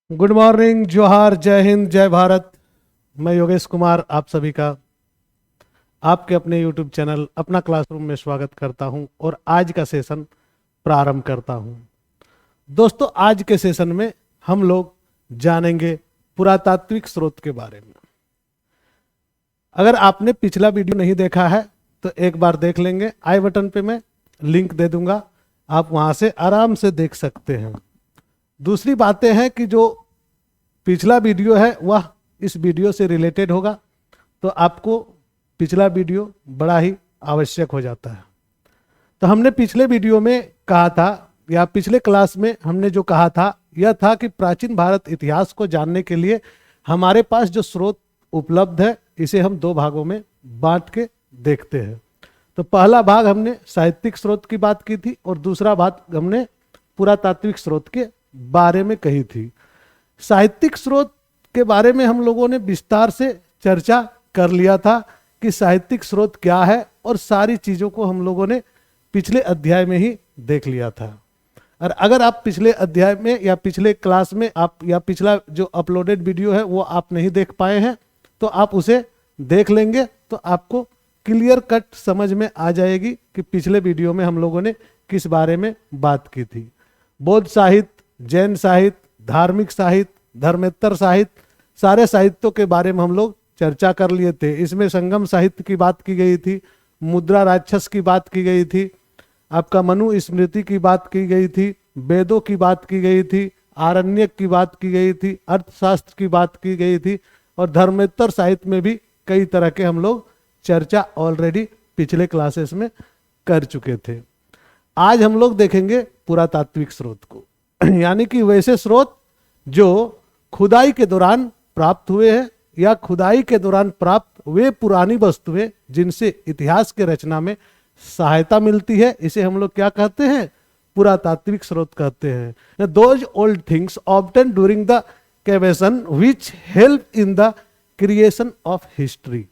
Good morning, जोहार, जय हिंद, जय भारत। मैं योगेश कुमार आप सभी का आपके अपने यूट्यूब चैनल अपना क्लासरूम में स्वागत करता हूं और आज का सेशन प्रारंभ करता हूं। दोस्तों, आज के सेशन में हम लोग जानेंगे पुरातात्विक स्रोत के बारे में। अगर आपने पिछला वीडियो नहीं देखा है तो एक बार देख लेंगे। आई बटन पे मैं लिंक दे दूंगा, आप वहां से आराम से देख सकते हैं। दूसरी बातें हैं कि जो पिछला वीडियो है वह इस वीडियो से रिलेटेड होगा, तो आपको पिछला वीडियो बड़ा ही आवश्यक हो जाता है। तो हमने पिछले वीडियो में कहा था, या पिछले क्लास में हमने जो कहा था यह था कि प्राचीन भारत इतिहास को जानने के लिए हमारे पास जो स्रोत उपलब्ध है इसे हम दो भागों में बांट के देखते हैं। तो पहला भाग हमने साहित्यिक स्रोत की बात की थी और दूसरा भाग हमने पुरातात्विक स्रोत के बारे में कही थी। साहित्यिक स्रोत के बारे में हम लोगों ने विस्तार से चर्चा कर लिया था कि साहित्यिक स्रोत क्या है, और सारी चीजों को हम लोगों ने पिछले अध्याय में ही देख लिया था। और अगर आप पिछले अध्याय में या पिछले क्लास में आप या पिछला जो अपलोडेड वीडियो है वो आप नहीं देख पाए हैं तो आप उसे देख लेंगे, तो आपको क्लियर कट समझ में आ जाएगी कि पिछले वीडियो में हम लोगों ने किस बारे में बात की थी। बौद्ध साहित्य, जैन साहित्य, धार्मिक साहित्य, धर्मेत्तर साहित्य, सारे साहित्यों के बारे में हम लोग चर्चा कर लिए थे। इसमें संगम साहित्य की बात की गई थी, मुद्रा राक्षस की बात की गई थी, आपका मनु स्मृति की बात की गई थी, वेदों की बात की गई थी, आरण्यक की बात की गई थी, अर्थशास्त्र की बात की गई थी, और धर्मेत्तर साहित्य में भी कई तरह के हम लोग चर्चा ऑलरेडी पिछले क्लासेस में कर चुके थे। आज हम लोग देखेंगे पुरातात्विक स्रोत को, यानी कि वैसे स्रोत जो खुदाई के दौरान प्राप्त हुए हैं या खुदाई के दौरान प्राप्त वे पुरानी वस्तुएं जिनसे इतिहास के रचना में सहायता मिलती है, इसे हम लोग क्या कहते हैं? पुरातात्विक स्रोत कहते हैं। Those old things obtain during the excavation which help in the creation of history,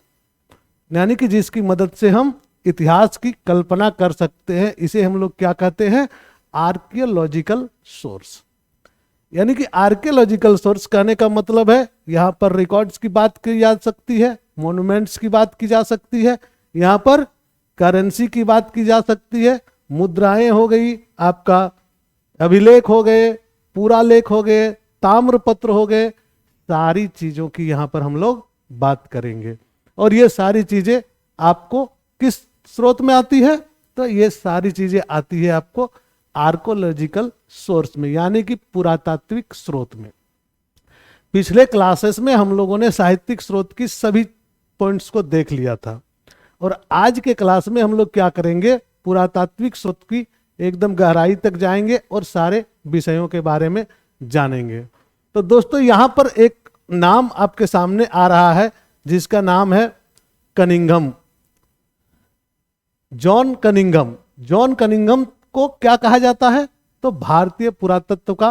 यानी कि जिसकी मदद से हम इतिहास की कल्पना कर सकते हैं, इसे हम लोग क्या कहते हैं? Archaeological source. यानी कि आर्कियोलॉजिकल सोर्स कहने का मतलब है यहां पर रिकॉर्ड्स की बात की जा सकती है, मॉन्यूमेंट्स की बात की जा सकती है, यहां पर करेंसी की बात की जा सकती है, मुद्राएं हो गई, आपका अभिलेख हो गए, पूरा लेख हो गए, ताम्रपत्र हो गए, सारी चीजों की यहां पर हम लोग बात करेंगे। और ये सारी चीजें आपको किस स्रोत में आती है? तो ये सारी चीजें आती है आपको आर्कियोलॉजिकल सोर्स में, यानी कि पुरातात्विक स्रोत में। पिछले क्लासेस में हम लोगों ने साहित्यिक स्रोत की सभी पॉइंट्स को देख लिया था, और आज के क्लास में हम लोग क्या करेंगे? पुरातात्विक स्रोत की एकदम गहराई तक जाएंगे और सारे विषयों के बारे में जानेंगे। तो दोस्तों, यहां पर एक नाम आपके सामने आ रहा है जिसका नाम है Cunningham, John Cunningham. John Cunningham को क्या कहा जाता है? तो भारतीय पुरातत्व का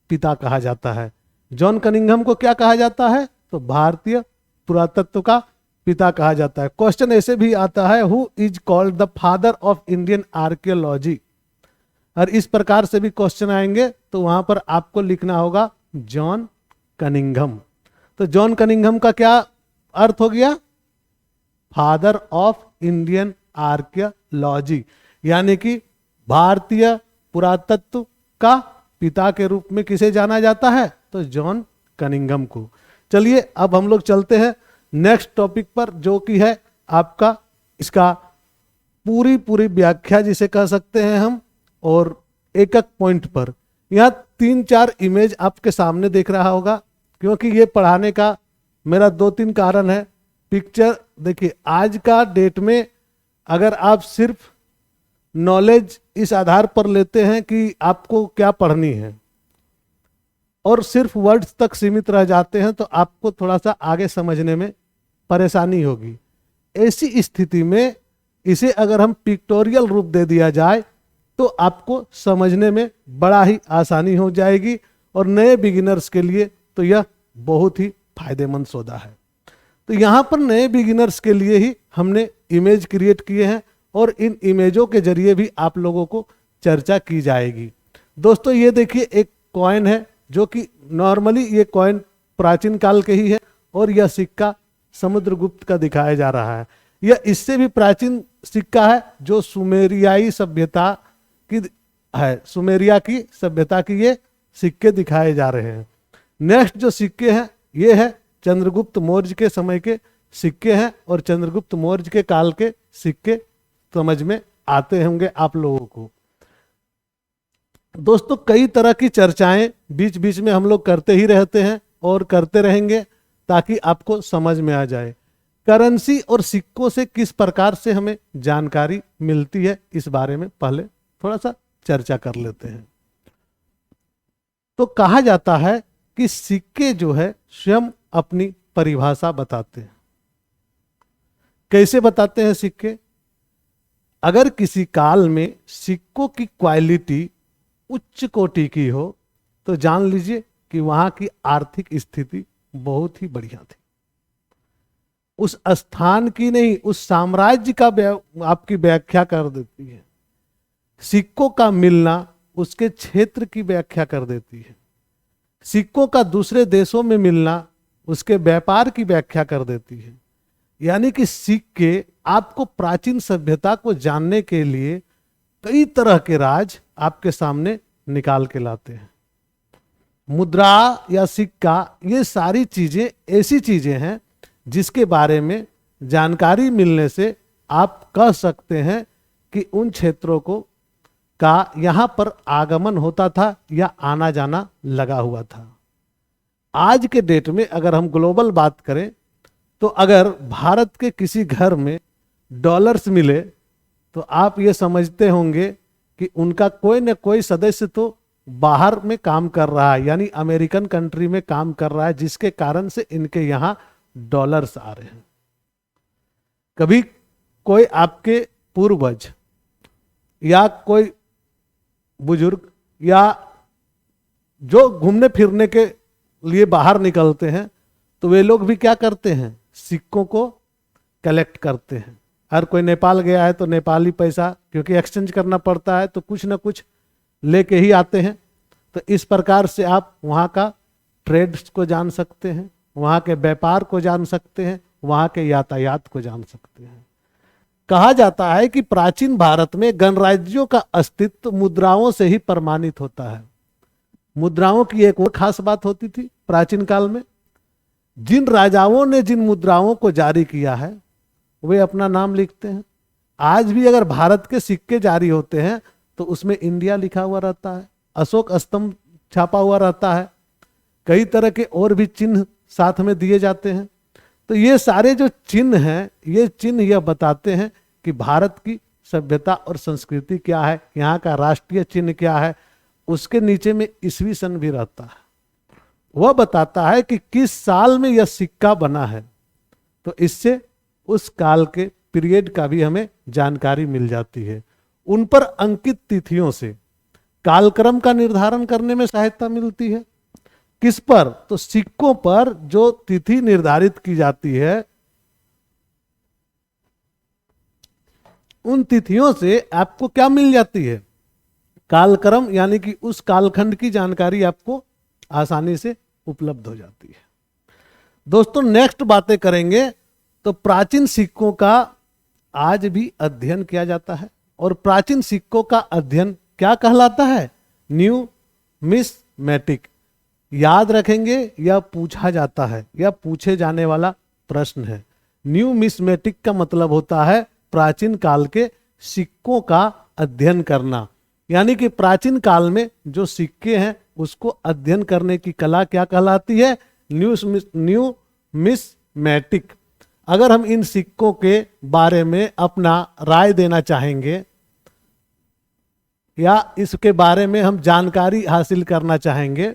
पिता कहा जाता है। जॉन कनिंघम को क्या कहा जाता है? तो भारतीय पुरातत्व का पिता कहा जाता है। क्वेश्चन ऐसे भी आता है, who is called the father of Indian archaeology. और इस प्रकार से भी क्वेश्चन आएंगे तो वहां पर आपको लिखना होगा जॉन कनिंघम। तो जॉन कनिंघम का क्या अर्थ हो गया? फादर ऑफ इंडियन आर्कियोलॉजी, यानी कि भारतीय पुरातत्व का पिता के रूप में किसे जाना जाता है? तो जॉन कनिंघम को। चलिए अब हम लोग चलते हैं नेक्स्ट टॉपिक पर, जो कि है आपका इसका पूरी व्याख्या जिसे कह सकते हैं हम, और एक एक पॉइंट पर। यहां 3-4 इमेज आपके सामने देख रहा होगा, क्योंकि ये पढ़ाने का मेरा 2-3 कारण है। पिक्चर देखिए, आज का डेट में अगर आप सिर्फ नॉलेज इस आधार पर लेते हैं कि आपको क्या पढ़नी है और सिर्फ वर्ड्स तक सीमित रह जाते हैं, तो आपको थोड़ा सा आगे समझने में परेशानी होगी। ऐसी स्थिति में इसे अगर हम पिक्टोरियल रूप दे दिया जाए तो आपको समझने में बड़ा ही आसानी हो जाएगी, और नए बिगिनर्स के लिए तो यह बहुत ही फायदेमंद सौदा है। तो यहाँ पर नए बिगिनर्स के लिए ही हमने इमेज क्रिएट किए हैं, और इन इमेजों के जरिए भी आप लोगों को चर्चा की जाएगी। दोस्तों, ये देखिए एक कॉइन है, जो कि नॉर्मली ये कॉइन प्राचीन काल के ही है, और यह सिक्का समुद्रगुप्त का दिखाया जा रहा है। यह इससे भी प्राचीन सिक्का है जो सुमेरियाई सभ्यता की है, सुमेरिया की सभ्यता की ये सिक्के दिखाए जा रहे हैं। नेक्स्ट जो सिक्के हैं ये है चंद्रगुप्त मौर्य के समय के सिक्के हैं, और चंद्रगुप्त मौर्य के काल के सिक्के समझ में आते होंगे आप लोगों को। दोस्तों कई तरह की चर्चाएं बीच बीच में हम लोग करते ही रहते हैं और करते रहेंगे ताकि आपको समझ में आ जाए करेंसी और सिक्कों से किस प्रकार से हमें जानकारी मिलती है, इस बारे में पहले थोड़ा सा चर्चा कर लेते हैं। तो कहा जाता है कि सिक्के जो है स्वयं अपनी परिभाषा बताते हैं। कैसे बताते हैं सिक्के? अगर किसी काल में सिक्कों की क्वालिटी उच्च कोटि की हो तो जान लीजिए कि वहां की आर्थिक स्थिति बहुत ही बढ़िया थी। उस स्थान की नहीं, उस साम्राज्य का आपकी व्याख्या कर देती है। सिक्कों का मिलना उसके क्षेत्र की व्याख्या कर देती है। सिक्कों का दूसरे देशों में मिलना उसके व्यापार की व्याख्या कर देती है। यानी कि सिक्के आपको प्राचीन सभ्यता को जानने के लिए कई तरह के राज आपके सामने निकाल के लाते हैं। मुद्रा या सिक्का, ये सारी चीजें ऐसी चीजें हैं जिसके बारे में जानकारी मिलने से आप कह सकते हैं कि उन क्षेत्रों को का यहां पर आगमन होता था या आना जाना लगा हुआ था। आज के डेट में अगर हम ग्लोबल बात करें तो अगर भारत के किसी घर में डॉलर्स मिले तो आप ये समझते होंगे कि उनका कोई न कोई सदस्य तो बाहर में काम कर रहा है, यानी अमेरिकन कंट्री में काम कर रहा है, जिसके कारण से इनके यहाँ डॉलर्स आ रहे हैं। कभी कोई आपके पूर्वज या कोई बुजुर्ग या जो घूमने फिरने के लिए बाहर निकलते हैं तो वे लोग भी क्या करते हैं, सिक्कों को कलेक्ट करते हैं। हर कोई नेपाल गया है तो नेपाली पैसा, क्योंकि एक्सचेंज करना पड़ता है, तो कुछ ना कुछ लेके ही आते हैं। तो इस प्रकार से आप वहाँ का ट्रेड्स को जान सकते हैं, वहाँ के व्यापार को जान सकते हैं, वहाँ के यातायात को जान सकते हैं। कहा जाता है कि प्राचीन भारत में गणराज्यों का अस्तित्व मुद्राओं से ही प्रमाणित होता है। मुद्राओं की एक और खास बात होती थी प्राचीन काल में, जिन राजाओं ने जिन मुद्राओं को जारी किया है वे अपना नाम लिखते हैं। आज भी अगर भारत के सिक्के जारी होते हैं तो उसमें इंडिया लिखा हुआ रहता है, अशोक स्तंभ छापा हुआ रहता है, कई तरह के और भी चिन्ह साथ में दिए जाते हैं। तो ये सारे जो चिन्ह हैं, ये चिन्ह यह बताते हैं कि भारत की सभ्यता और संस्कृति क्या है, यहाँ का राष्ट्रीय चिन्ह क्या है। उसके नीचे में ईस्वी सन भी रहता है, वह बताता है कि किस साल में यह सिक्का बना है। तो इससे उस काल के पीरियड का भी हमें जानकारी मिल जाती है। उन पर अंकित तिथियों से कालक्रम का निर्धारण करने में सहायता मिलती है। किस पर? तो सिक्कों पर जो तिथि निर्धारित की जाती है, उन तिथियों से आपको क्या मिल जाती है, कालक्रम, यानी कि उस कालखंड की जानकारी आपको आसानी से उपलब्ध हो जाती है। दोस्तों नेक्स्ट बातें करेंगे तो प्राचीन सिक्कों का आज भी अध्ययन किया जाता है, और प्राचीन सिक्कों का अध्ययन क्या कहलाता है, न्यूमिस्मेटिक। याद रखेंगे, यह पूछा जाता है, यह पूछे जाने वाला प्रश्न है। न्यूमिस्मेटिक का मतलब होता है प्राचीन काल के सिक्कों का अध्ययन करना, यानी कि प्राचीन काल में जो सिक्के हैं उसको अध्ययन करने की कला क्या कहलाती है, न्यूमिस्मेटिक। अगर हम इन सिक्कों के बारे में अपना राय देना चाहेंगे या इसके बारे में हम जानकारी हासिल करना चाहेंगे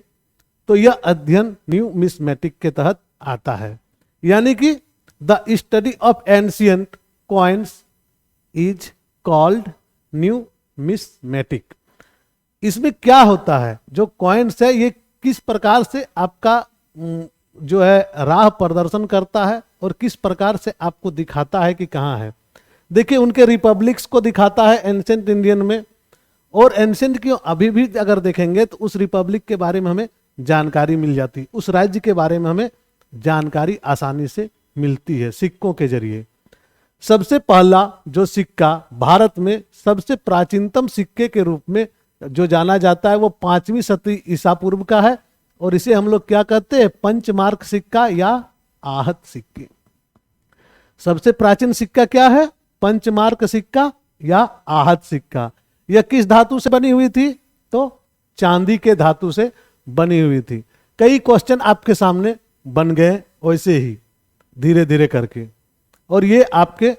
तो यह अध्ययन न्यूमिस्मेटिक के तहत आता है। यानी कि the study of ancient coins is called numismatic. इसमें क्या होता है, जो कॉइन्स है ये किस प्रकार से आपका जो है राह प्रदर्शन करता है और किस प्रकार से आपको दिखाता है कि कहाँ है। देखिए उनके रिपब्लिक्स को दिखाता है एंशिएंट इंडियन में, और एंशिएंट क्यों, अभी भी अगर देखेंगे तो उस रिपब्लिक के बारे में हमें जानकारी मिल जाती, उस राज्य के बारे में हमें जानकारी आसानी से मिलती है सिक्कों के जरिए। सबसे पहला जो सिक्का भारत में सबसे प्राचीनतम सिक्के के रूप में जो जाना जाता है वो 5वीं सदी ईसा पूर्व का है, और इसे हम लोग क्या कहते हैं, पंचमार्क सिक्का या आहत सिक्के। सबसे प्राचीन सिक्का क्या है, पंचमार्क सिक्का या आहत सिक्का। यह किस धातु से बनी हुई थी, तो चांदी के धातु से बनी हुई थी। कई क्वेश्चन आपके सामने बन गए वैसे ही धीरे धीरे करके, और ये आपके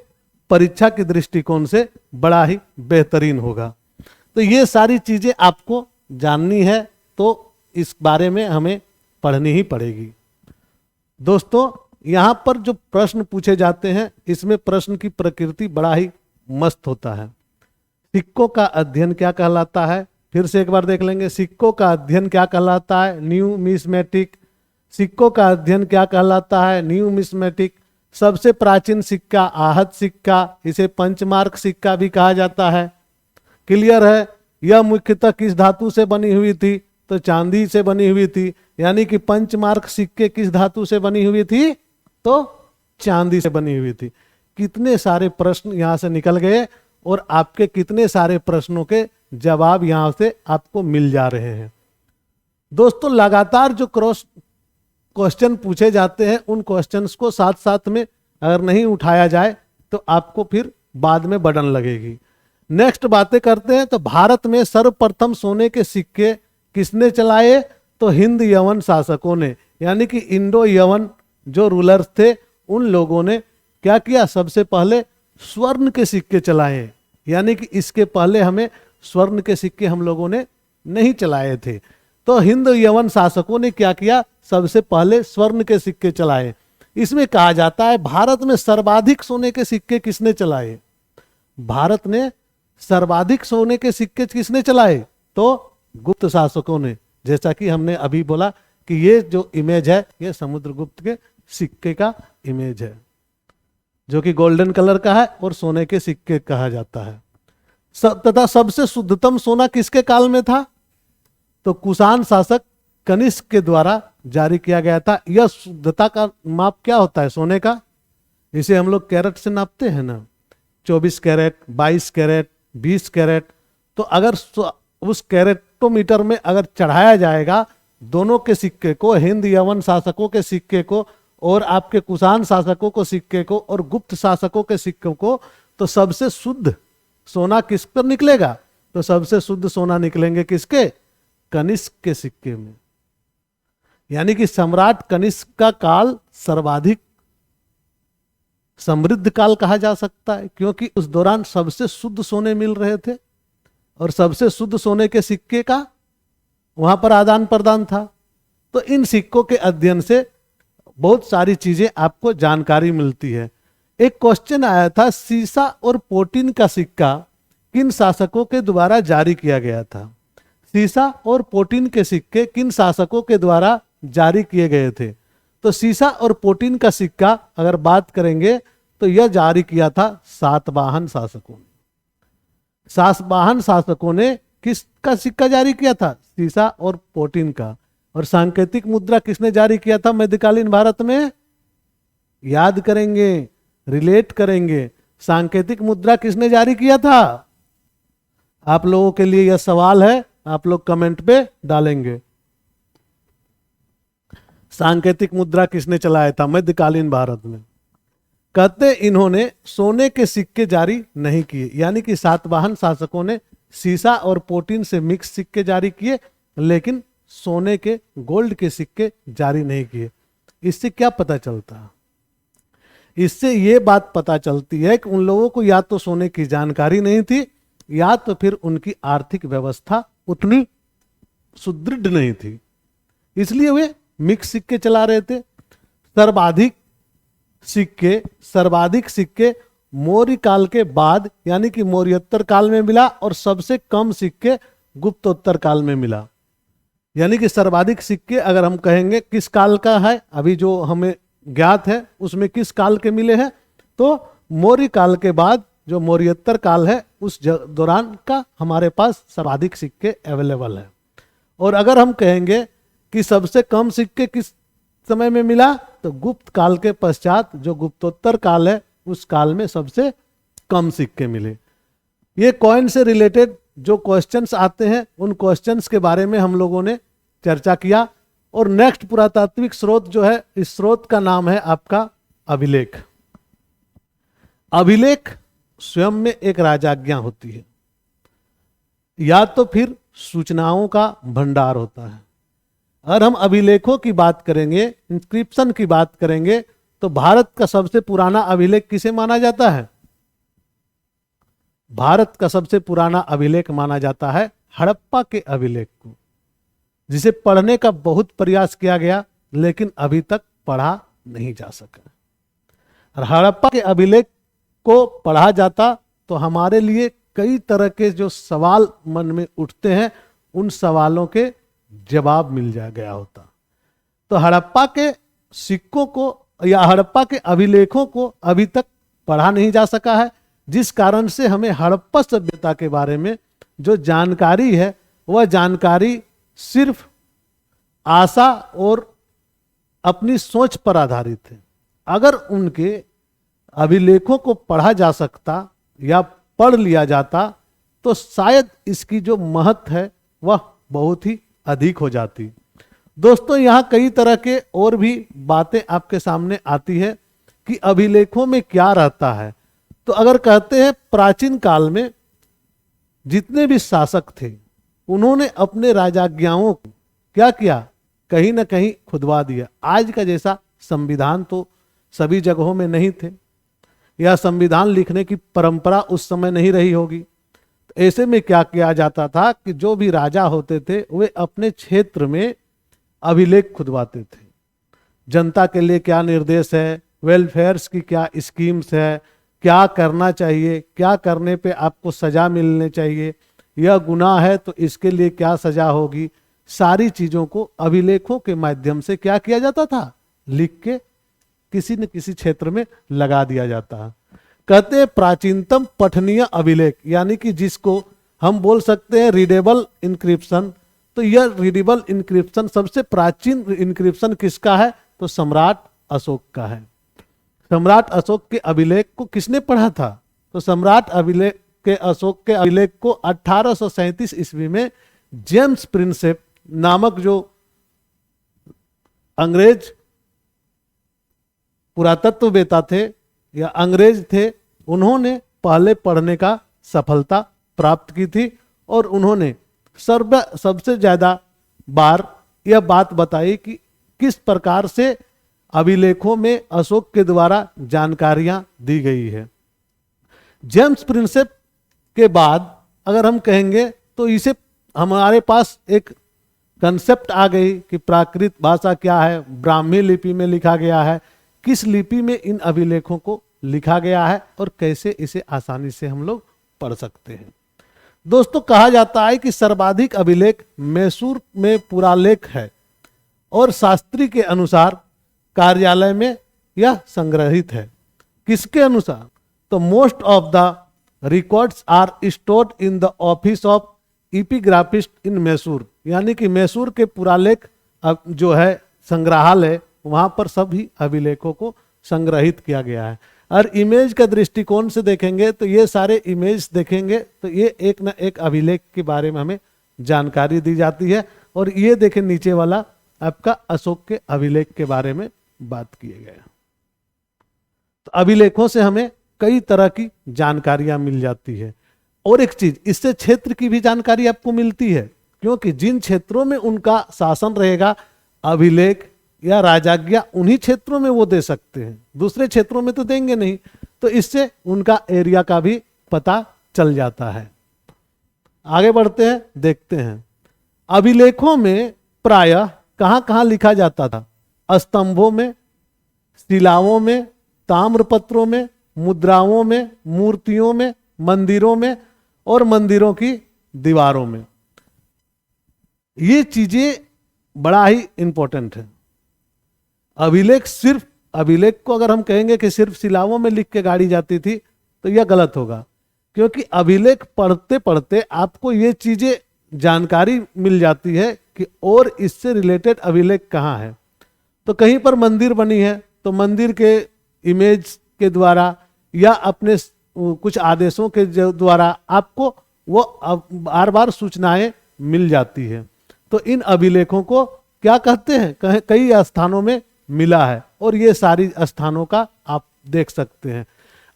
परीक्षा के दृष्टिकोण से बड़ा ही बेहतरीन होगा। तो ये सारी चीजें आपको जाननी है, तो इस बारे में हमें पढ़नी ही पड़ेगी। दोस्तों यहाँ पर जो प्रश्न पूछे जाते हैं इसमें प्रश्न की प्रकृति बड़ा ही मस्त होता है। सिक्कों का अध्ययन क्या कहलाता है, फिर से एक बार देख लेंगे। सिक्कों का अध्ययन क्या कहलाता है, न्यूमिस्मेटिक। सिक्कों का अध्ययन क्या कहलाता है, न्यूमिस्मेटिक। सबसे प्राचीन सिक्का आहत सिक्का, इसे पंचमार्क सिक्का भी कहा जाता है। क्लियर है। यह मुख्यतः किस धातु से बनी हुई थी, तो चांदी से बनी हुई थी। यानी कि पंचमार्क सिक्के किस धातु से बनी हुई थी, तो चांदी से बनी हुई थी। कितने सारे प्रश्न यहां से निकल गए, और आपके कितने सारे प्रश्नों के जवाब यहां से आपको मिल जा रहे हैं। दोस्तों लगातार जो क्वेश्चन पूछे जाते हैं उन क्वेश्चंस को साथ साथ में अगर नहीं उठाया जाए तो आपको फिर बाद में बर्डन लगेगी। नेक्स्ट बातें करते हैं। तो भारत में सर्वप्रथम सोने के सिक्के किसने चलाए, तो हिंद यवन शासकों ने, यानी कि इंडो यवन जो रूलर्स थे उन लोगों ने क्या किया, सबसे पहले स्वर्ण के सिक्के चलाए। यानी कि इसके पहले हमें स्वर्ण के सिक्के हम लोगों ने नहीं चलाए थे। तो हिंद यवन शासकों ने क्या किया, सबसे पहले स्वर्ण के सिक्के चलाए। इसमें कहा जाता है भारत में सर्वाधिक सोने के सिक्के किसने चलाए, भारत ने सर्वाधिक सोने के सिक्के किसने चलाए, तो गुप्त शासकों ने। जैसा कि हमने अभी बोला कि ये जो इमेज है ये समुद्रगुप्त के सिक्के का इमेज है, जो कि गोल्डन कलर का है और सोने के सिक्के कहा जाता है। तथा सबसे शुद्धतम सोना किसके काल में था, तो कुषाण शासक कनिष्क के द्वारा जारी किया गया था। यह शुद्धता का माप क्या होता है सोने का, इसे हम लोग कैरेट से नापते हैं ना, 24 कैरेट, 22 कैरेट, 20 कैरेट। तो अगर उस कैरेटोमीटर में अगर चढ़ाया जाएगा दोनों के सिक्के को, हिंद यवन शासकों के सिक्के को और आपके कुषाण शासकों को सिक्के को और गुप्त शासकों के सिक्कों को, तो सबसे शुद्ध सोना किस पर निकलेगा, तो सबसे शुद्ध सोना निकलेंगे किसके, कनिष्क के सिक्के में। यानी कि सम्राट कनिष्क का काल सर्वाधिक समृद्ध काल कहा जा सकता है, क्योंकि उस दौरान सबसे शुद्ध सोने मिल रहे थे और सबसे शुद्ध सोने के सिक्के का वहां पर आदान प्रदान था। तो इन सिक्कों के अध्ययन से बहुत सारी चीजें आपको जानकारी मिलती है। एक क्वेश्चन आया था, सीसा और पोटिन का सिक्का किन शासकों के द्वारा जारी किया गया था। सीसा और पोटिन के सिक्के किन शासकों के द्वारा जारी किए गए थे, तो सीसा और पोटिन का सिक्का अगर बात करेंगे तो यह जारी किया था सातवाहन शासकों ने। सातवाहन शासकों ने किसका सिक्का जारी किया था, सीसा और पोटिन का। और सांकेतिक मुद्रा किसने जारी किया था मध्यकालीन भारत में, याद करेंगे, रिलेट करेंगे, सांकेतिक मुद्रा किसने जारी किया था। आप लोगों के लिए यह सवाल है, आप लोग कमेंट पे डालेंगे। सांकेतिक मुद्रा किसने चलाया था मध्यकालीन भारत में, कहते इन्होंने सोने के सिक्के जारी नहीं किए। यानी कि सातवाहन शासकों ने सीसा और पोटिन से मिक्स सिक्के जारी किए, लेकिन सोने के गोल्ड के सिक्के जारी नहीं किए। इससे क्या पता चलता है, इससे ये बात पता चलती है कि उन लोगों को या तो सोने की जानकारी नहीं थी, या तो फिर उनकी आर्थिक व्यवस्था उतनी सुदृढ़ नहीं थी, इसलिए वे मिक्स सिक्के चला रहे थे। सर्वाधिक सिक्के मौर्य काल के बाद यानी कि मौर्योत्तर काल में मिला, और सबसे कम सिक्के गुप्तोत्तर काल में मिला। यानी कि सर्वाधिक सिक्के अगर हम कहेंगे किस काल का है, अभी जो हमें ज्ञात है उसमें किस काल के मिले हैं, तो मौर्य काल के बाद जो मौर्योत्तर काल है उस दौरान का हमारे पास सर्वाधिक सिक्के अवेलेबल है। और अगर हम कहेंगे कि सबसे कम सिक्के किस समय में मिला, तो गुप्त काल के पश्चात जो गुप्तोत्तर काल है उस काल में सबसे कम सिक्के मिले। ये कॉइन से रिलेटेड जो क्वेश्चंस आते हैं उन क्वेश्चंस के बारे में हम लोगों ने चर्चा किया। और नेक्स्ट पुरातात्विक स्रोत जो है, इस स्रोत का नाम है आपका अभिलेख। अभिलेख स्वयं में एक राजाज्ञा होती है, या तो फिर सूचनाओं का भंडार होता है। अगर हम अभिलेखों की बात करेंगे, इंस्क्रिप्शन की बात करेंगे, तो भारत का सबसे पुराना अभिलेख किसे माना जाता है? भारत का सबसे पुराना अभिलेख माना जाता है हड़प्पा के अभिलेख को, जिसे पढ़ने का बहुत प्रयास किया गया लेकिन अभी तक पढ़ा नहीं जा सका। और हड़प्पा के अभिलेख को पढ़ा जाता तो हमारे लिए कई तरह के जो सवाल मन में उठते हैं उन सवालों के जवाब मिल जा गया होता। तो हड़प्पा के सिक्कों को या हड़प्पा के अभिलेखों को अभी तक पढ़ा नहीं जा सका है, जिस कारण से हमें हड़प्पा सभ्यता के बारे में जो जानकारी है वह जानकारी सिर्फ आशा और अपनी सोच पर आधारित है। अगर उनके अभिलेखों को पढ़ा जा सकता या पढ़ लिया जाता तो शायद इसकी जो महत्व है वह बहुत ही अधिक हो जाती। दोस्तों, यहाँ कई तरह के और भी बातें आपके सामने आती है कि अभिलेखों में क्या रहता है। तो अगर कहते हैं प्राचीन काल में जितने भी शासक थे उन्होंने अपने राजाज्ञाओं को क्या किया, कहीं ना कहीं खुदवा दिया। आज का जैसा संविधान तो सभी जगहों में नहीं थे, या संविधान लिखने की परंपरा उस समय नहीं रही होगी। तो ऐसे में क्या किया जाता था कि जो भी राजा होते थे वे अपने क्षेत्र में अभिलेख खुदवाते थे। जनता के लिए क्या निर्देश है, वेलफेयर्स की क्या स्कीम्स है, क्या करना चाहिए, क्या करने पे आपको सजा मिलनी चाहिए, यह गुनाह है तो इसके लिए क्या सजा होगी, सारी चीजों को अभिलेखों के माध्यम से क्या किया जाता था, लिख के किसी न किसी क्षेत्र में लगा दिया जाता है। कहते हैं प्राचीनतम पठनीय अभिलेख, यानी कि जिसको हम बोल सकते हैं रीडेबल इंक्रिप्शन। तो यह रीडेबल इंक्रिप्शन सबसे प्राचीन इंक्रिप्शन किसका है, तो सम्राट अशोक का है। सम्राट अशोक के अभिलेख को किसने पढ़ा था, तो सम्राट अशोक के अभिलेख को 1837 ईस्वी में जेम्स प्रिंसेप नामक जो अंग्रेज पुरातत्ववेता थे या अंग्रेज थे, उन्होंने पहले पढ़ने का सफलता प्राप्त की थी। और उन्होंने सबसे ज्यादा बार यह बात बताई कि किस प्रकार से अभिलेखों में अशोक के द्वारा जानकारियां दी गई है। जेम्स प्रिंसेप के बाद अगर हम कहेंगे तो इसे हमारे पास एक कंसेप्ट आ गई कि प्राकृत भाषा क्या है, ब्राह्मी लिपि में लिखा गया है, किस लिपि में इन अभिलेखों को लिखा गया है और कैसे इसे आसानी से हम लोग पढ़ सकते हैं। दोस्तों, कहा जाता है कि सर्वाधिक अभिलेख मैसूर में पुरालेख है और शास्त्री के अनुसार कार्यालय में यह संग्रहित है। किसके अनुसार, तो most of the records are stored in the office of epigraphist in Mysore, यानी कि मैसूर के पुरालेख जो है संग्रहालय, वहां पर सभी अभिलेखों को संग्रहित किया गया है। और इमेज का दृष्टिकोण से देखेंगे तो ये सारे इमेज देखेंगे तो ये एक न एक अभिलेख के बारे में हमें जानकारी दी जाती है। और ये देखें नीचे वाला आपका अशोक के अभिलेख के बारे में बात किए गए। तो अभिलेखों से हमें कई तरह की जानकारियां मिल जाती है। और एक चीज, इससे क्षेत्र की भी जानकारी आपको मिलती है, क्योंकि जिन क्षेत्रों में उनका शासन रहेगा अभिलेख या राजाज्ञा उन्हीं क्षेत्रों में वो दे सकते हैं, दूसरे क्षेत्रों में तो देंगे नहीं। तो इससे उनका एरिया का भी पता चल जाता है। आगे बढ़ते हैं, देखते हैं अभिलेखों में प्रायः कहां कहां लिखा जाता था। स्तंभों में, शिलाओं में, ताम्रपत्रों में, मुद्राओं में, मूर्तियों में, मंदिरों में और मंदिरों की दीवारों में। ये चीजें बड़ा ही इंपॉर्टेंट है। अभिलेख को अगर हम कहेंगे कि सिर्फ शिलाओं में लिख के गाड़ी जाती थी तो यह गलत होगा, क्योंकि अभिलेख पढ़ते पढ़ते आपको ये चीजें जानकारी मिल जाती है कि और इससे रिलेटेड अभिलेख कहाँ है। तो कहीं पर मंदिर बनी है तो मंदिर के इमेज के द्वारा या अपने कुछ आदेशों के द्वारा आपको वो बार बार सूचनाएं मिल जाती है। तो इन अभिलेखों को क्या कहते हैं, कई स्थानों में मिला है और ये सारी स्थानों का आप देख सकते हैं।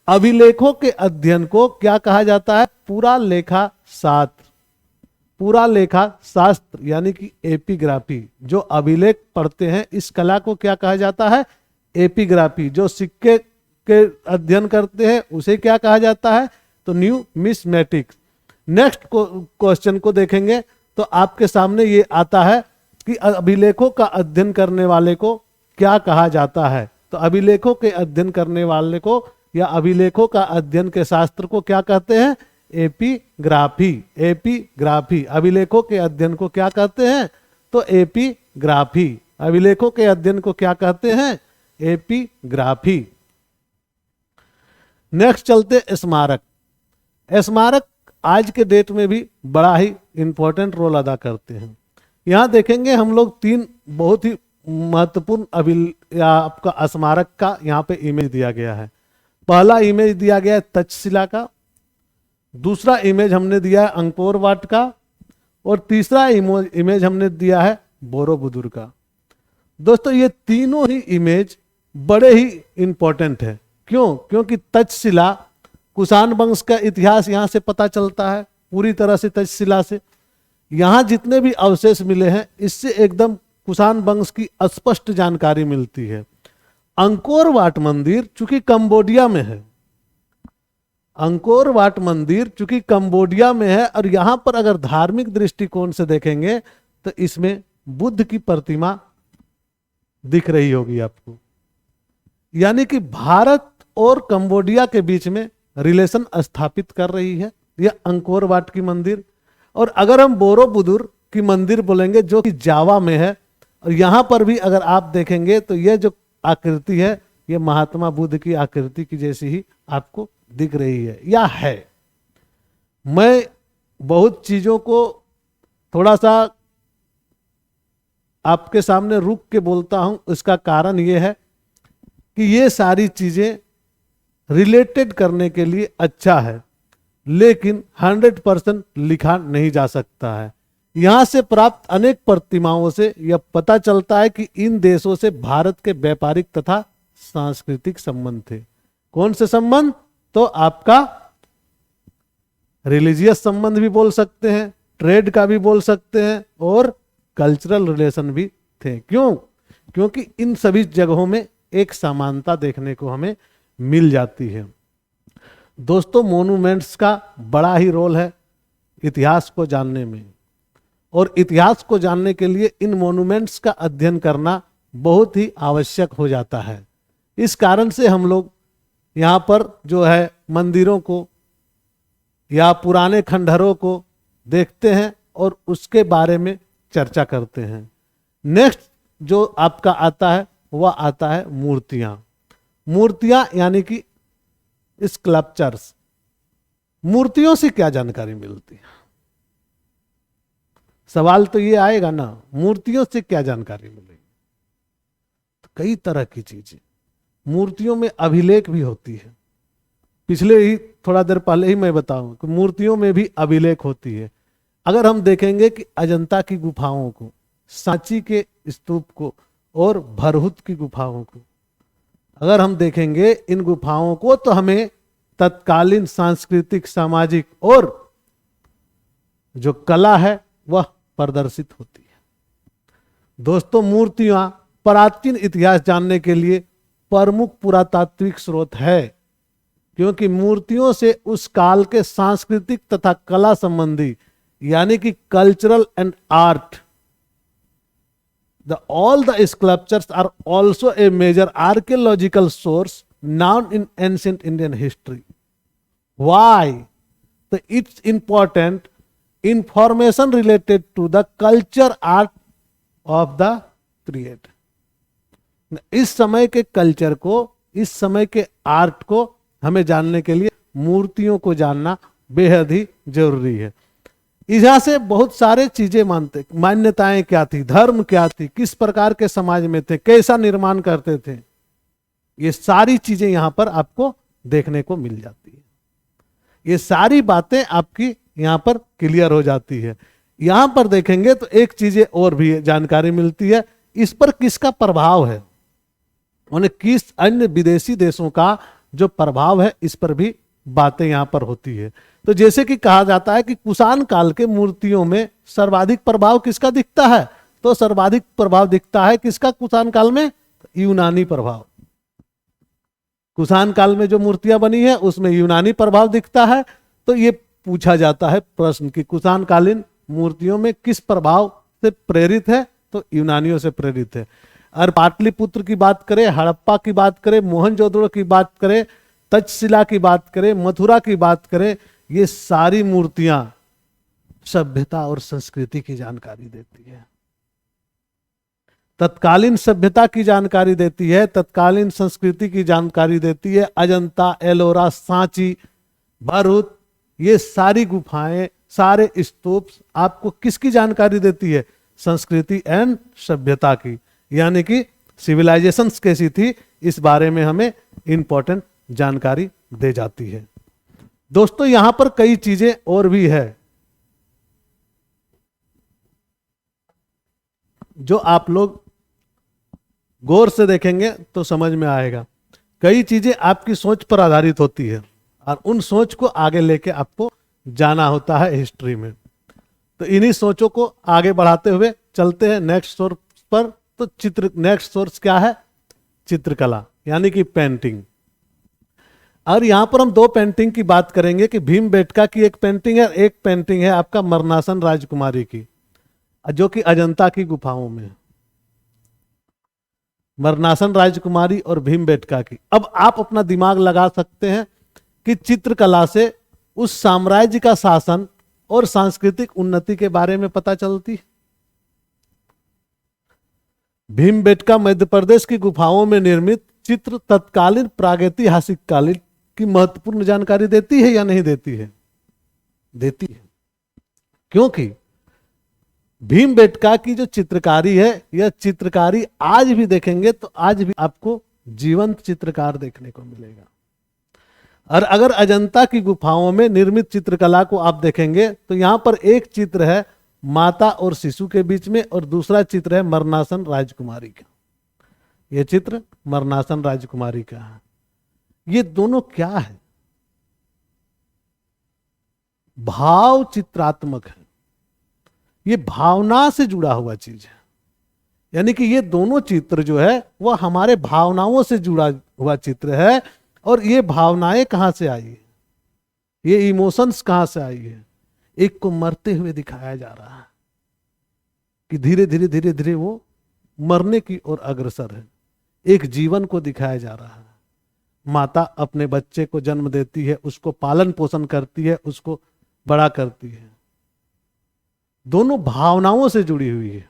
अभिलेखों के अध्ययन को क्या कहा जाता है, पुरालेखा शास्त्र। पुरालेखा शास्त्र यानी कि एपिग्राफी। जो अभिलेख पढ़ते हैं इस कला को क्या कहा जाता है, एपिग्राफी। जो सिक्के के अध्ययन करते हैं उसे क्या कहा जाता है, तो न्यूमिस्मेटिक्स। नेक्स्ट क्वेश्चन को देखेंगे तो आपके सामने ये आता है कि अभिलेखों का अध्ययन करने वाले को क्या कहा जाता है। तो अभिलेखों के अध्ययन करने वाले को या अभिलेखों का अध्ययन के शास्त्र को क्या कहते हैं, एपिग्राफी। एपिग्राफी अभिलेखों के अध्ययन को क्या कहते हैं, तो एपिग्राफी। अभिलेखों के अध्ययन को क्या कहते हैं, एपिग्राफी। नेक्स्ट चलते स्मारक। स्मारक आज के डेट में भी बड़ा ही इंपॉर्टेंट रोल अदा करते हैं। यहाँ देखेंगे हम लोग 3 बहुत ही महत्वपूर्ण या आपका स्मारक का यहाँ पे इमेज दिया गया है। पहला इमेज दिया गया है तक्षशिला का, दूसरा इमेज हमने दिया है अंकोर वाट का और तीसरा इमेज हमने दिया है बोरोबुदुर का। दोस्तों ये तीनों ही इमेज बड़े ही इंपॉर्टेंट है। क्यों, क्योंकि तक्षशिला कुषाण वंश का इतिहास यहाँ से पता चलता है पूरी तरह से। तक्षशिला से यहाँ जितने भी अवशेष मिले हैं इससे एकदम कुषाण वंश की स्पष्ट जानकारी मिलती है। अंकोर वाट मंदिर चूंकि कंबोडिया में है, अंकोर वाट मंदिर चूंकि कंबोडिया में है और यहाँ पर अगर धार्मिक दृष्टिकोण से देखेंगे तो इसमें बुद्ध की प्रतिमा दिख रही होगी आपको। यानी कि भारत और कंबोडिया के बीच में रिलेशन स्थापित कर रही है यह अंकोर वाट की मंदिर। और अगर हम बोरोबुदुर की मंदिर बोलेंगे जो कि जावा में है, और यहाँ पर भी अगर आप देखेंगे तो यह जो आकृति है यह महात्मा बुद्ध की आकृति की जैसी ही आपको दिख रही है या है। मैं बहुत चीजों को थोड़ा सा आपके सामने रुक के बोलता हूं, इसका कारण यह है कि ये सारी चीजें रिलेटेड करने के लिए अच्छा है, लेकिन 100% लिखा नहीं जा सकता है। यहां से प्राप्त अनेक प्रतिमाओं से यह पता चलता है कि इन देशों से भारत के व्यापारिक तथा सांस्कृतिक संबंध थे। कौन से संबंध, तो आपका रिलीजियस संबंध भी बोल सकते हैं, ट्रेड का भी बोल सकते हैं और कल्चरल रिलेशन भी थे। क्यों, क्योंकि इन सभी जगहों में एक समानता देखने को हमें मिल जाती है। दोस्तों मोन्यूमेंट्स का बड़ा ही रोल है इतिहास को जानने में, और इतिहास को जानने के लिए इन मोन्यूमेंट्स का अध्ययन करना बहुत ही आवश्यक हो जाता है। इस कारण से हम लोग यहाँ पर जो है मंदिरों को या पुराने खंडहरों को देखते हैं और उसके बारे में चर्चा करते हैं। नेक्स्ट जो आपका आता है वह आता है मूर्तियां। मूर्तियां यानी कि स्कल्पचर्स। मूर्तियों से क्या जानकारी मिलती है, सवाल तो ये आएगा ना, मूर्तियों से क्या जानकारी मिलेगी। तो कई तरह की चीजें मूर्तियों में अभिलेख भी होती है। पिछले ही थोड़ा देर पहले ही मैं बताऊं कि मूर्तियों में भी अभिलेख होती है। अगर हम देखेंगे कि अजंता की गुफाओं को, सांची के स्तूप को और भरहुत की गुफाओं को अगर हम देखेंगे इन गुफाओं को, तो हमें तत्कालीन सांस्कृतिक, सामाजिक और जो कला है वह प्रदर्शित होती है। दोस्तों मूर्तियां प्राचीन इतिहास जानने के लिए प्रमुख पुरातात्विक स्रोत है, क्योंकि मूर्तियों से उस काल के सांस्कृतिक तथा कला संबंधी यानी कि cultural and art, all the sculptures are also a major archaeological source known in ancient Indian history. Why? So it's important information related to the culture art of the period. इस समय के कल्चर को, इस समय के art को हमें जानने के लिए मूर्तियों को जानना बेहद ही जरूरी है। यहाँ से बहुत सारे चीजें मानते, मान्यताएं क्या थी, धर्म क्या थी, किस प्रकार के समाज में थे, कैसा निर्माण करते थे, ये सारी चीजें यहां पर आपको देखने को मिल जाती है। ये सारी बातें आपकी यहां पर क्लियर हो जाती है। यहां पर देखेंगे तो एक चीजें और भी जानकारी मिलती है, इस पर किसका प्रभाव है, उन्हें किस अन्य विदेशी देशों का जो प्रभाव है, इस पर भी बातें यहां पर होती है। तो जैसे कि कहा जाता है कि कुषाण काल के मूर्तियों में सर्वाधिक प्रभाव किसका दिखता है, तो सर्वाधिक प्रभाव दिखता है किसका कुषाण काल में, यूनानी प्रभाव। कुषाण काल में जो मूर्तियां बनी है उसमें यूनानी प्रभाव दिखता है। तो ये पूछा जाता है प्रश्न कि कुषाण कालीन मूर्तियों में किस प्रभाव से प्रेरित है, तो यूनानियों से प्रेरित है। और पाटलिपुत्र की बात करें, हड़प्पा की बात करें, मोहनजोदड़ो की बात करें, तक्षशिला की बात करें, मथुरा की बात करें, ये सारी मूर्तियां सभ्यता और संस्कृति की जानकारी देती है, तत्कालीन सभ्यता की जानकारी देती है, तत्कालीन संस्कृति की जानकारी देती है। अजंता, एलोरा, सांची, भरूच, ये सारी गुफाएं, सारे स्तूप आपको किसकी जानकारी देती है, संस्कृति एंड सभ्यता की, यानी कि सिविलाइजेशंस कैसी थी, इस बारे में हमें इंपॉर्टेंट जानकारी दे जाती है। दोस्तों यहां पर कई चीजें और भी है जो आप लोग गौर से देखेंगे तो समझ में आएगा। कई चीजें आपकी सोच पर आधारित होती है और उन सोच को आगे लेके आपको जाना होता है हिस्ट्री में। तो इन्हीं सोचों को आगे बढ़ाते हुए चलते हैं नेक्स्ट सोर्स पर। तो नेक्स्ट सोर्स क्या है, चित्रकला यानी कि पेंटिंग। और यहां पर हम दो पेंटिंग की बात करेंगे कि भीमबेटका की एक पेंटिंग है, एक पेंटिंग है आपका मरनासन राजकुमारी की, जो कि अजंता की गुफाओं में है। मरनासन राजकुमारी और भीमबेटका की। अब आप अपना दिमाग लगा सकते हैं कि चित्रकला से उस साम्राज्य का शासन और सांस्कृतिक उन्नति के बारे में पता चलती। भीमबेटका मध्य प्रदेश की गुफाओं में निर्मित चित्र तत्कालीन प्रागैतिहासिक कालीन की महत्वपूर्ण जानकारी देती है या नहीं देती है, देती है। क्योंकि भीमबेटका की जो चित्रकारी है, यह चित्रकारी आज भी देखेंगे तो आज भी आपको जीवंत चित्रकार देखने को मिलेगा। और अगर अजंता की गुफाओं में निर्मित चित्रकला को आप देखेंगे तो यहां पर एक चित्र है माता और शिशु के बीच में और दूसरा चित्र है मरनासन राजकुमारी का। यह चित्र मरनासन राजकुमारी का है। ये दोनों क्या है, भाव चित्रात्मक है, ये भावना से जुड़ा हुआ चीज है। यानी कि ये दोनों चित्र जो है वह हमारे भावनाओं से जुड़ा हुआ चित्र है। और ये भावनाएं कहां से आई है, ये इमोशंस कहां से आई है। एक को मरते हुए दिखाया जा रहा है कि धीरे धीरे धीरे धीरे वो मरने की ओर अग्रसर है। एक जीवन को दिखाया जा रहा है। माता अपने बच्चे को जन्म देती है, उसको पालन पोषण करती है, उसको बड़ा करती है। दोनों भावनाओं से जुड़ी हुई है।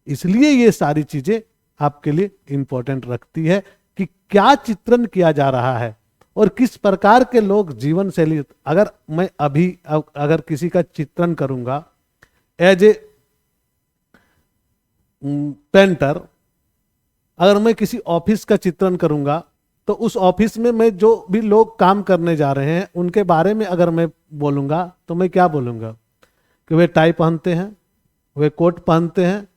इसलिए ये सारी चीजें आपके लिए इंपॉर्टेंट रखती है कि क्या चित्रण किया जा रहा है और किस प्रकार के लोग जीवन शैली। अगर मैं अभी अगर किसी का चित्रण करूंगा एज ए पेंटर, अगर मैं किसी ऑफिस का चित्रण करूंगा तो उस ऑफिस में मैं जो भी लोग काम करने जा रहे हैं उनके बारे में अगर मैं बोलूंगा तो मैं क्या बोलूंगा कि वे टाई पहनते हैं, वे कोट पहनते हैं,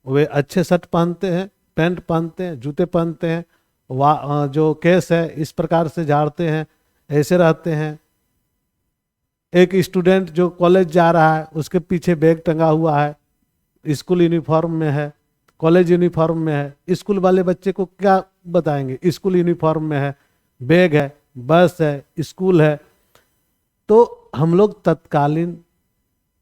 वे अच्छे शर्ट पहनते हैं, पैंट पहनते हैं, जूते पहनते हैं, जो केस है इस प्रकार से झाड़ते हैं, ऐसे रहते हैं। एक स्टूडेंट जो कॉलेज जा रहा है उसके पीछे बैग टंगा हुआ है, स्कूल यूनिफॉर्म में है, कॉलेज यूनिफॉर्म में है। स्कूल वाले बच्चे को क्या बताएंगे, स्कूल यूनिफॉर्म में है, बैग है, बस है, स्कूल है। तो हम लोग तत्कालीन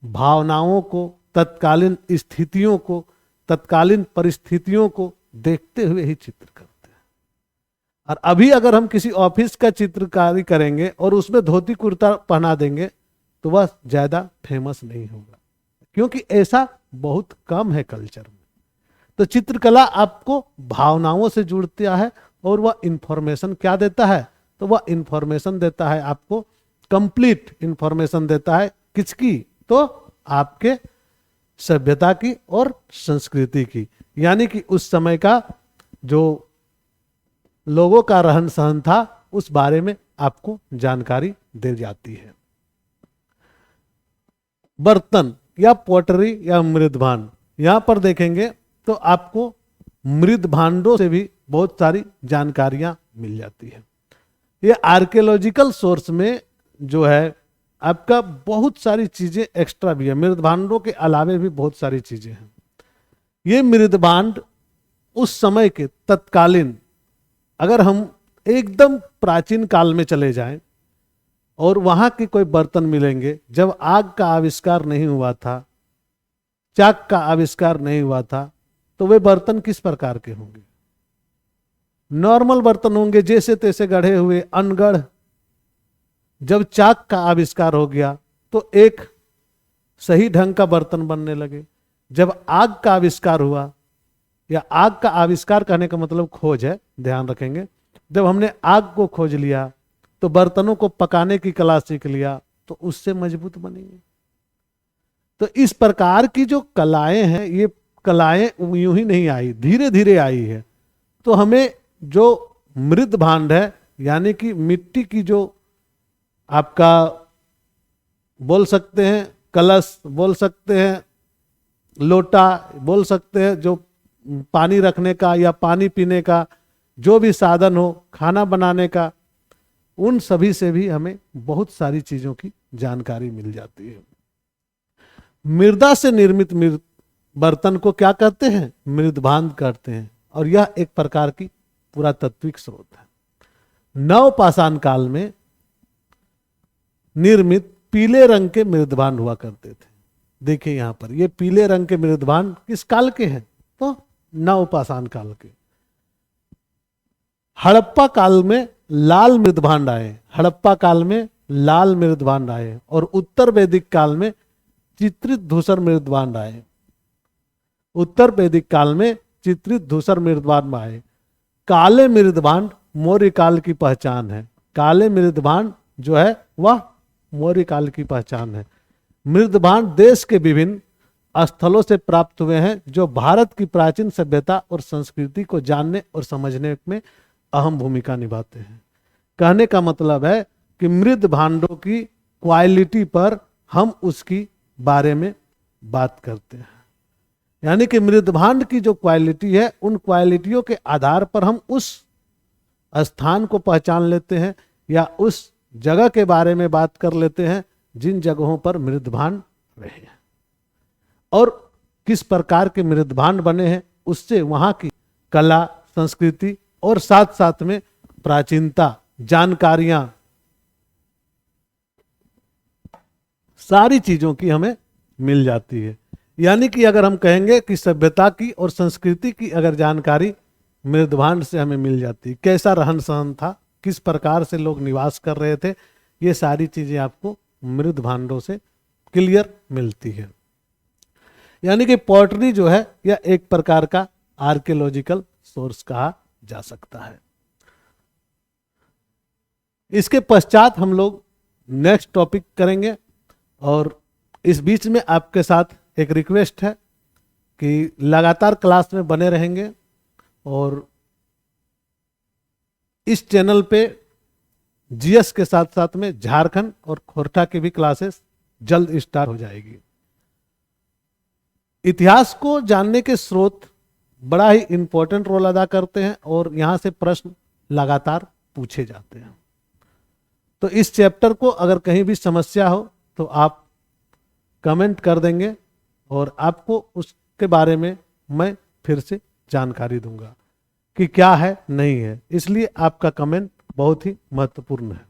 भावनाओं को, तत्कालीन स्थितियों को, तत्कालीन परिस्थितियों को देखते हुए ही चित्र करते हैं। और अभी अगर हम किसी ऑफिस का चित्रकारी करेंगे और उसमें धोती कुर्ता पहना देंगे तो वह ज्यादा फेमस नहीं होगा, क्योंकि ऐसा बहुत कम है कल्चर में। तो चित्रकला आपको भावनाओं से जुड़ता है और वह इंफॉर्मेशन क्या देता है, तो वह इंफॉर्मेशन देता है आपको, कंप्लीट इंफॉर्मेशन देता है। किसकी, तो आपके सभ्यता की और संस्कृति की, यानी कि उस समय का जो लोगों का रहन सहन था उस बारे में आपको जानकारी दी जाती है। बर्तन या पोटरी या मृद भांड, यहां पर देखेंगे तो आपको मृद भांडों से भी बहुत सारी जानकारियां मिल जाती है। ये आर्कियोलॉजिकल सोर्स में जो है आपका बहुत सारी चीजें एक्स्ट्रा भी है, मृद भांडों के अलावे भी बहुत सारी चीजें हैं। ये मृद भांड उस समय के तत्कालीन, अगर हम एकदम प्राचीन काल में चले जाएं और वहां के कोई बर्तन मिलेंगे जब आग का आविष्कार नहीं हुआ था, चाक का आविष्कार नहीं हुआ था, तो वे बर्तन किस प्रकार के होंगे? नॉर्मल बर्तन होंगे, जैसे तैसे गढ़े हुए, अनगढ़। जब चाक का आविष्कार हो गया तो एक सही ढंग का बर्तन बनने लगे। जब आग का आविष्कार हुआ, या आग का आविष्कार कहने का मतलब खोज है, ध्यान रखेंगे, जब हमने आग को खोज लिया तो बर्तनों को पकाने की कला सीख लिया तो उससे मजबूत बनेंगे। तो इस प्रकार की जो कलाएं हैं, ये कलाएं यूं ही नहीं आई, धीरे धीरे आई है। तो हमें जो मृद भांड है, यानी कि मिट्टी की जो आपका बोल सकते हैं कलश, बोल सकते हैं लोटा, बोल सकते हैं जो पानी रखने का या पानी पीने का जो भी साधन हो, खाना बनाने का, उन सभी से भी हमें बहुत सारी चीजों की जानकारी मिल जाती है। मृदा से निर्मित बर्तन को क्या कहते हैं? मृद भांड कहते हैं, और यह एक प्रकार की पुरातात्विक स्रोत है। नवपाषाण काल में निर्मित पीले रंग के मृद भांड हुआ करते थे। देखिए यहां पर ये पीले रंग के मृद भांड किस काल के हैं? तो नवपाषाण काल के। हड़प्पा काल में लाल मृद भांड आए, हड़प्पा काल में लाल मृद भांड आए, और उत्तर वैदिक काल में चित्रित धूसर मृद भांड आए। उत्तर वैदिक काल में चित्रित धूसर मृद भांड आए। काले मृद भांड मौर्य काल की पहचान है। काले मृद भांड जो है वह मौर्य काल की पहचान है। मृद भांड देश के विभिन्न स्थलों से प्राप्त हुए हैं, जो भारत की प्राचीन सभ्यता और संस्कृति को जानने और समझने में अहम भूमिका निभाते हैं। कहने का मतलब है कि मृद भांडों की क्वालिटी पर हम उसकी बारे में बात करते हैं, यानी कि मृद भांड की जो क्वालिटी है, उन क्वालिटियों के आधार पर हम उस स्थान को पहचान लेते हैं या उस जगह के बारे में बात कर लेते हैं जिन जगहों पर मृद भांड रहे हैं, और किस प्रकार के मृद भांड बने हैं, उससे वहां की कला, संस्कृति और साथ साथ में प्राचीनता, जानकारियां, सारी चीजों की हमें मिल जाती है। यानी कि अगर हम कहेंगे कि सभ्यता की और संस्कृति की अगर जानकारी मृद भांड से हमें मिल जाती, कैसा रहन सहन था, किस प्रकार से लोग निवास कर रहे थे, ये सारी चीजें आपको मृद भांडों से क्लियर मिलती है। यानी कि पॉटरी जो है यह एक प्रकार का आर्कियोलॉजिकल सोर्स कहा जा सकता है। इसके पश्चात हम लोग नेक्स्ट टॉपिक करेंगे, और इस बीच में आपके साथ एक रिक्वेस्ट है कि लगातार क्लास में बने रहेंगे, और इस चैनल पे जीएस के साथ साथ में झारखंड और खोरठा की भी क्लासेस जल्द स्टार्ट हो जाएगी। इतिहास को जानने के स्रोत बड़ा ही इंपॉर्टेंट रोल अदा करते हैं, और यहां से प्रश्न लगातार पूछे जाते हैं। तो इस चैप्टर को अगर कहीं भी समस्या हो तो आप कमेंट कर देंगे, और आपको उसके बारे में मैं फिर से जानकारी दूंगा कि क्या है नहीं है, इसलिए आपका कमेंट बहुत ही महत्वपूर्ण है।